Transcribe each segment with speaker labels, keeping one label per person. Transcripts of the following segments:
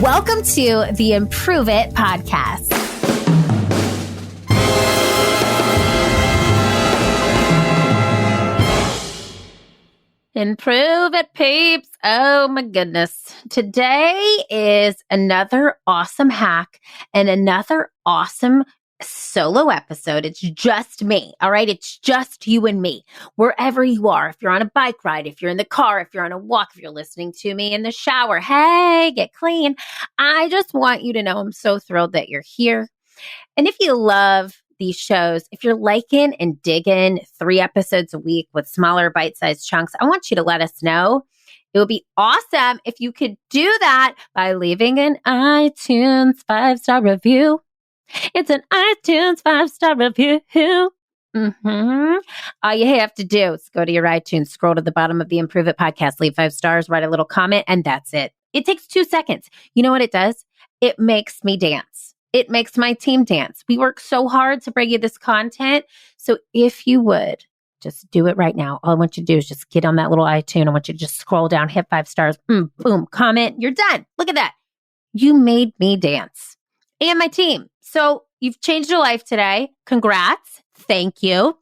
Speaker 1: Welcome to the Improve It podcast. Improve it, peeps. Oh my goodness. Today is another awesome hack and another awesome solo episode. It's just me. All right. It's just you and me. Wherever you are, if you're on a bike ride, if you're in the car, if you're on a walk, if you're listening to me in the shower, hey, get clean. I just want you to know I'm so thrilled that you're here. And if you love these shows, if you're liking and digging 3 episodes a week with smaller bite-sized chunks, I want you to let us know. It would be awesome if you could do that by leaving an iTunes 5-star review. It's an iTunes 5-star review. All you have to do is go to your iTunes, scroll to the bottom of the Improve It podcast, leave 5 stars, write a little comment, and that's it. It takes 2 seconds. You know what it does? It makes me dance. It makes my team dance. We work so hard to bring you this content. So if you would, just do it right now. All I want you to do is just get on that little iTunes. I want you to just scroll down, hit 5 stars, boom, comment. You're done. Look at that. You made me dance and my team. So you've changed your life today. Congrats. Thank you.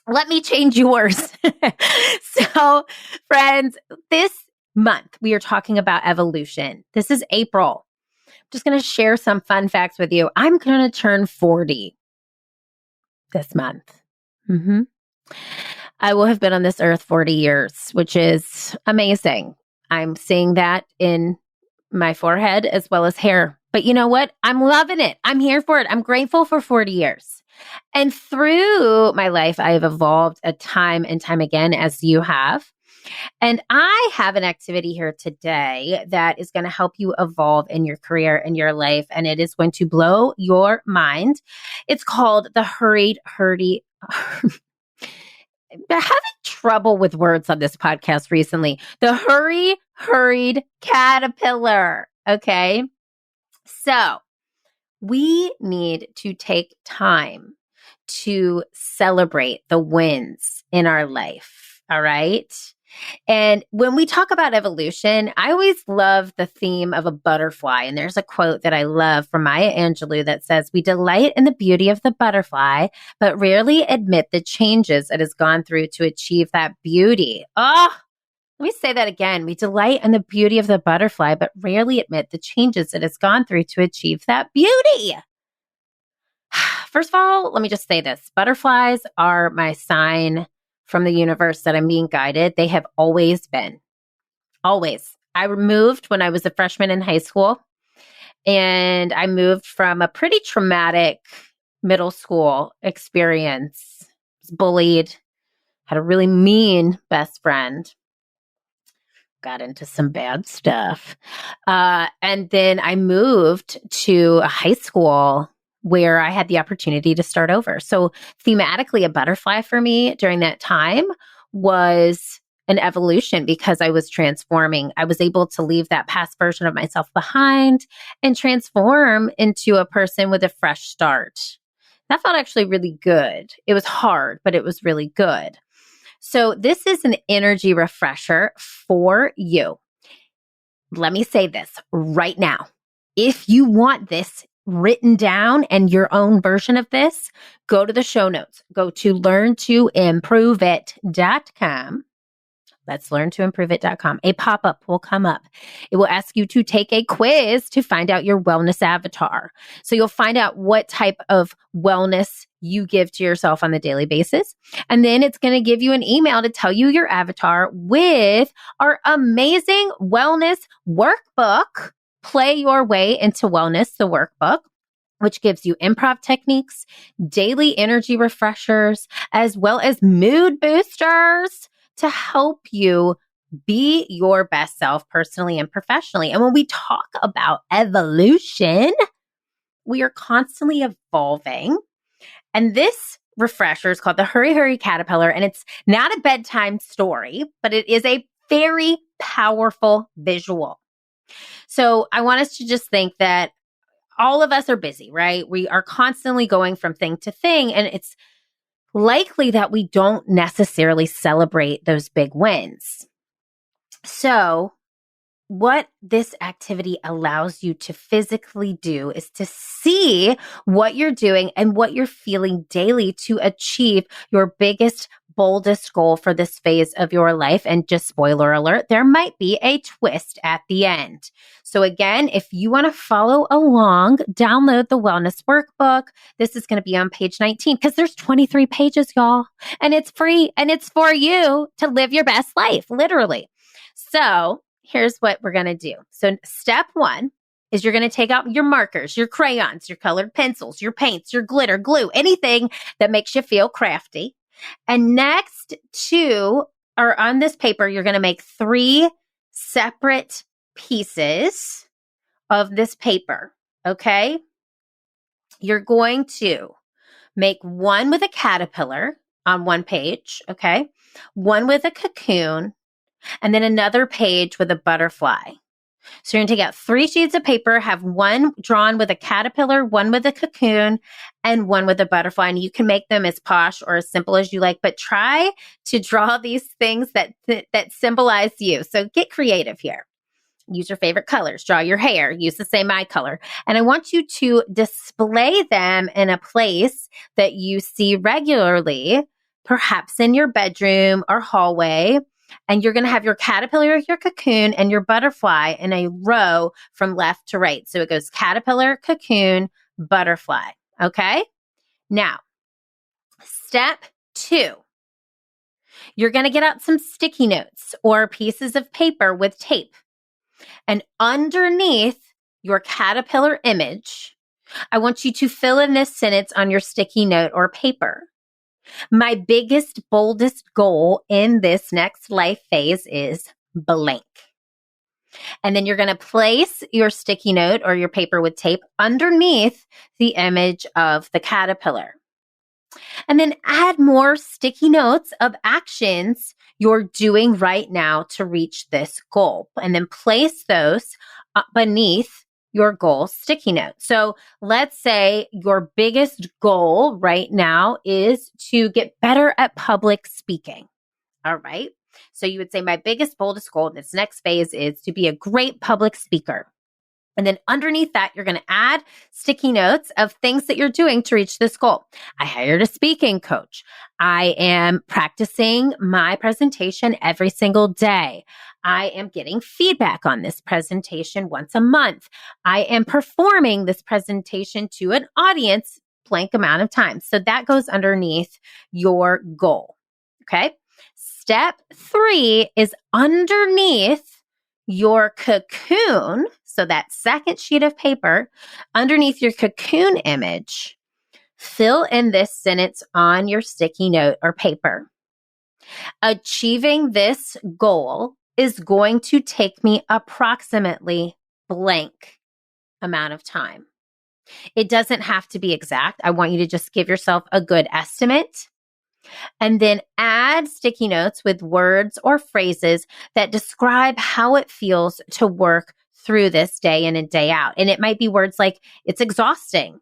Speaker 1: Let me change yours. So friends, this month we are talking about evolution. This is April. Just going to share some fun facts with you. I'm going to turn 40 this month. I will have been on this earth 40 years, which is amazing. I'm seeing that in my forehead as well as hair. But you know what? I'm loving it. I'm here for it. I'm grateful for 40 years. And through my life, I have evolved a time and time again, as you have. And I have an activity here today that is going to help you evolve in your career and your life, and it is going to blow your mind. It's called the hurried. I'm having trouble with words on this podcast recently. The hurried caterpillar. Okay. So we need to take time to celebrate the wins in our life. All right. And when we talk about evolution, I always love the theme of a butterfly. And there's a quote that I love from Maya Angelou that says, "We delight in the beauty of the butterfly, but rarely admit the changes it has gone through to achieve that beauty." Oh, let me say that again. We delight in the beauty of the butterfly, but rarely admit the changes it has gone through to achieve that beauty. First of all, let me just say this. Butterflies are my sign from the universe that I'm being guided. They have always been. Always. I moved when I was a freshman in high school, and I moved from a pretty traumatic middle school experience. I was bullied, had a really mean best friend, got into some bad stuff. And then I moved to a high school where I had the opportunity to start over. So thematically, a butterfly for me during that time was an evolution because I was transforming. I was able to leave that past version of myself behind and transform into a person with a fresh start. That felt actually really good. It was hard, but it was really good. So this is an energy refresher for you. Let me say this right now. If you want this written down and your own version of this, go to the show notes. Go to learntoimproveit.com. That's learntoimproveit.com. A pop-up will come up. It will ask you to take a quiz to find out your wellness avatar. So you'll find out what type of wellness you give to yourself on a daily basis. And then it's going to give you an email to tell you your avatar with our amazing wellness workbook, Play Your Way into Wellness, the workbook, which gives you improv techniques, daily energy refreshers, as well as mood boosters to help you be your best self personally and professionally. And when we talk about evolution, we are constantly evolving. And this refresher is called the Hurry Caterpillar. And it's not a bedtime story, but it is a very powerful visual. So I want us to just think that all of us are busy, right? We are constantly going from thing to thing, and it's likely that we don't necessarily celebrate those big wins. So what this activity allows you to physically do is to see what you're doing and what you're feeling daily to achieve your biggest, boldest goal for this phase of your life. And just spoiler alert, there might be a twist at the end. So again, if you want to follow along, download the wellness workbook. This is going to be on page 19 because there's 23 pages, y'all, and it's free and it's for you to live your best life, literally. So here's what we're going to do. So step 1 is you're going to take out your markers, your crayons, your colored pencils, your paints, your glitter, glue, anything that makes you feel crafty. And next 2 are on this paper. You're going to make 3 separate pieces of this paper. Okay. You're going to make one with a caterpillar on one page. Okay. One with a cocoon, and then another page with a butterfly. So you're going to take out 3 sheets of paper, have one drawn with a caterpillar, one with a cocoon, and one with a butterfly. And you can make them as posh or as simple as you like, but try to draw these things that symbolize you. So get creative here. Use your favorite colors. Draw your hair. Use the same eye color. And I want you to display them in a place that you see regularly, perhaps in your bedroom or hallway. And you're going to have your caterpillar, your cocoon, and your butterfly in a row from left to right. So it goes caterpillar, cocoon, butterfly. Okay? Now, step 2. You're going to get out some sticky notes or pieces of paper with tape. And underneath your caterpillar image, I want you to fill in this sentence on your sticky note or paper. My biggest, boldest goal in this next life phase is blank. And then you're going to place your sticky note or your paper with tape underneath the image of the caterpillar. And then add more sticky notes of actions you're doing right now to reach this goal. And then place those beneath your goal sticky note. So let's say your biggest goal right now is to get better at public speaking. All right. So you would say my biggest, boldest goal in this next phase is to be a great public speaker. And then underneath that, you're going to add sticky notes of things that you're doing to reach this goal. I hired a speaking coach. I am practicing my presentation every single day. I am getting feedback on this presentation once a month. I am performing this presentation to an audience blank amount of time. So that goes underneath your goal. Okay. Step 3 is underneath your cocoon. So that second sheet of paper, underneath your cocoon image, fill in this sentence on your sticky note or paper. Achieving this goal is going to take me approximately blank amount of time. It doesn't have to be exact. I want you to just give yourself a good estimate. And then add sticky notes with words or phrases that describe how it feels to work through this day in and day out. And it might be words like, it's exhausting,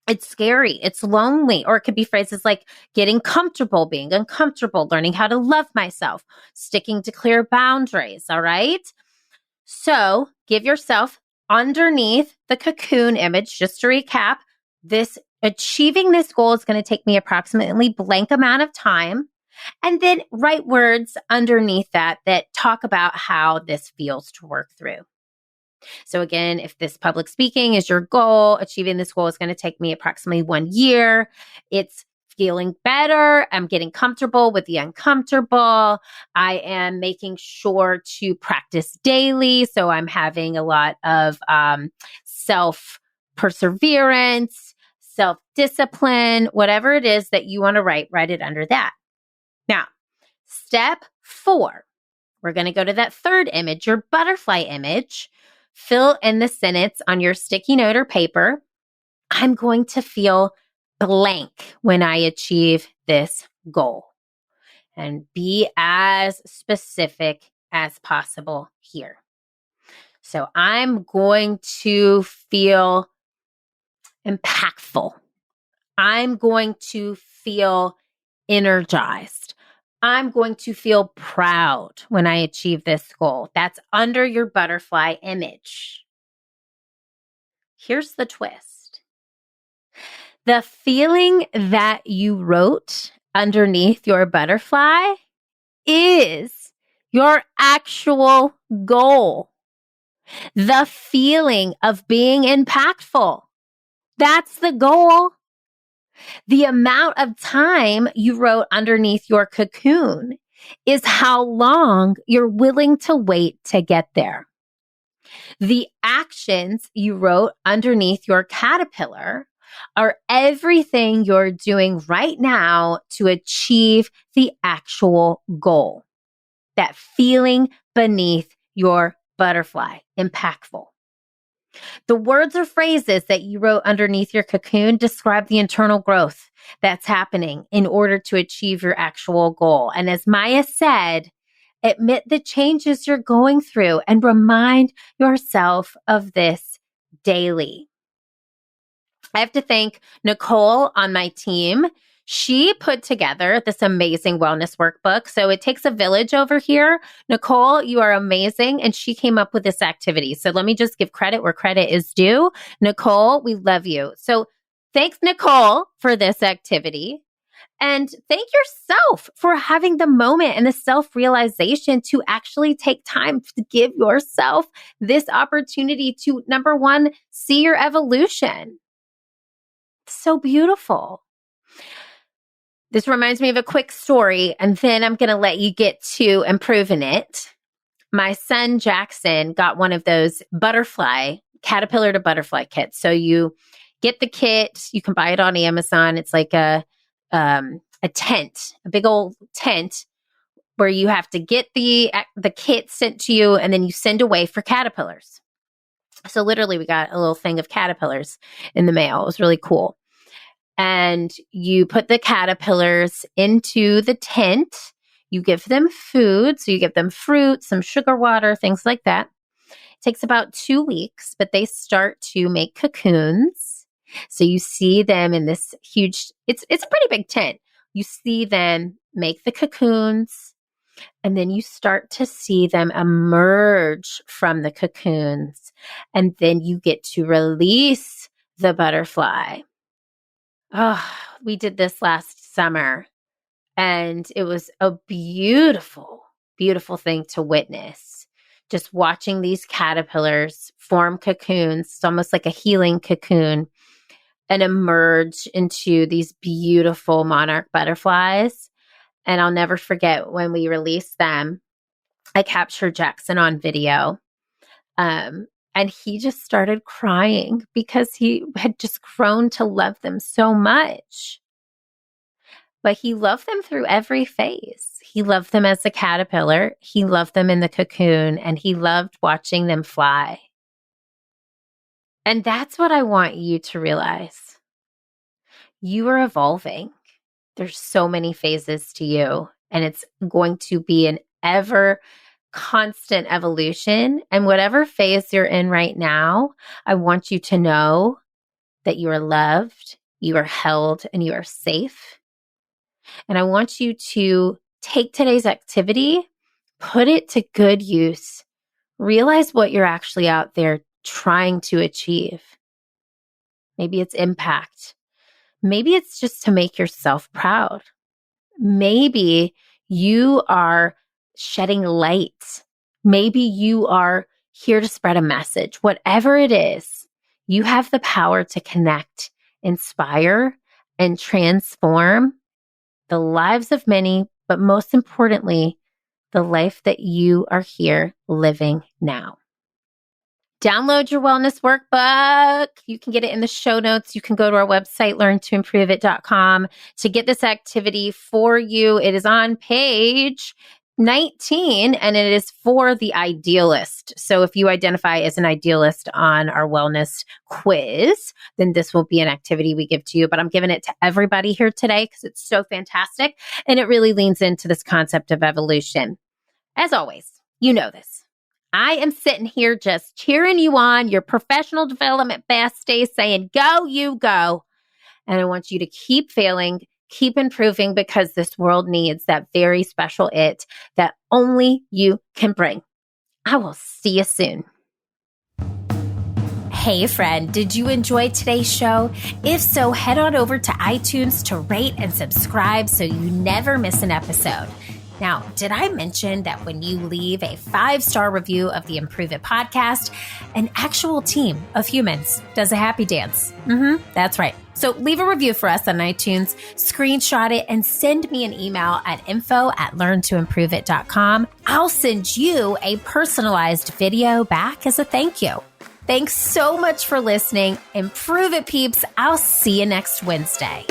Speaker 1: it's scary, it's lonely, or it could be phrases like getting comfortable, being uncomfortable, learning how to love myself, sticking to clear boundaries. All right. So give yourself underneath the cocoon image, just to recap, achieving this goal is going to take me approximately blank amount of time. And then write words underneath that talk about how this feels to work through. So again, if this public speaking is your goal, achieving this goal is going to take me approximately 1 year. It's feeling better. I'm getting comfortable with the uncomfortable. I am making sure to practice daily. So I'm having a lot of self-perseverance, self-discipline, whatever it is that you want to write it under that. Now, step 4, we're going to go to that third image, your butterfly image. Fill in the sentence on your sticky note or paper. I'm going to feel blank when I achieve this goal. And be as specific as possible here. So I'm going to feel impactful. I'm going to feel energized. I'm going to feel proud when I achieve this goal. That's under your butterfly image. Here's the twist. The feeling that you wrote underneath your butterfly is your actual goal. The feeling of being impactful. That's the goal. The amount of time you wrote underneath your cocoon is how long you're willing to wait to get there. The actions you wrote underneath your caterpillar are everything you're doing right now to achieve the actual goal. That feeling beneath your butterfly, impactful. The words or phrases that you wrote underneath your cocoon describe the internal growth that's happening in order to achieve your actual goal. And as Maya said, admit the changes you're going through and remind yourself of this daily. I have to thank Nicole on my team. She put together this amazing wellness workbook. So it takes a village over here. Nicole, you are amazing. And she came up with this activity. So let me just give credit where credit is due. Nicole, we love you. So thanks, Nicole, for this activity. And thank yourself for having the moment and the self-realization to actually take time to give yourself this opportunity to, number one, see your evolution. So beautiful. This reminds me of a quick story, and then I'm going to let you get to improving it. My son, Jackson, got one of those caterpillar to butterfly kits. So you get the kit, you can buy it on Amazon. It's like a tent, a big old tent where you have to get the kit sent to you, and then you send away for caterpillars. So literally we got a little thing of caterpillars in the mail. It was really cool. And you put the caterpillars into the tent. You give them food. So you give them fruit, some sugar water, things like that. It takes about 2 weeks, but they start to make cocoons. So you see them in this huge, it's a pretty big tent. You see them make the cocoons, and then you start to see them emerge from the cocoons. And then you get to release the butterfly. Oh, we did this last summer, and it was a beautiful, beautiful thing to witness. Just watching these caterpillars form cocoons, it's almost like a healing cocoon, and emerge into these beautiful monarch butterflies. And I'll never forget when we released them, I captured Jackson on video. And he just started crying because he had just grown to love them so much. But he loved them through every phase. He loved them as a caterpillar. He loved them in the cocoon, and he loved watching them fly. And that's what I want you to realize. You are evolving. There's so many phases to you, and it's going to be an ever constant evolution. And whatever phase you're in right now, I want you to know that you are loved, you are held, and you are safe. And I want you to take today's activity, put it to good use, realize what you're actually out there trying to achieve. Maybe it's impact. Maybe it's just to make yourself proud. Maybe you are shedding light. Maybe you are here to spread a message. Whatever it is, you have the power to connect, inspire, and transform the lives of many, but most importantly, the life that you are here living now. Download your wellness workbook. You can get it in the show notes. You can go to our website, learntoimproveit.com, to get this activity for you. It is on page 19, and it is for the idealist. So if you identify as an idealist on our wellness quiz, then this will be an activity we give to you. But I'm giving it to everybody here today because it's so fantastic, and it really leans into this concept of evolution. As always, you know this. I am sitting here just cheering you on, your professional development best days, saying, go, you go. And I want you to keep failing, Keep improving because this world needs that very special it that only you can bring. I will see you soon. Hey friend, did you enjoy today's show? If so, head on over to iTunes to rate and subscribe so you never miss an episode. Now, did I mention that when you leave a 5-star review of the Improve It podcast, an actual team of humans does a happy dance? That's right. So leave a review for us on iTunes, screenshot it, and send me an email at info@learntoimproveit.com. I'll send you a personalized video back as a thank you. Thanks so much for listening. Improve it, peeps. I'll see you next Wednesday.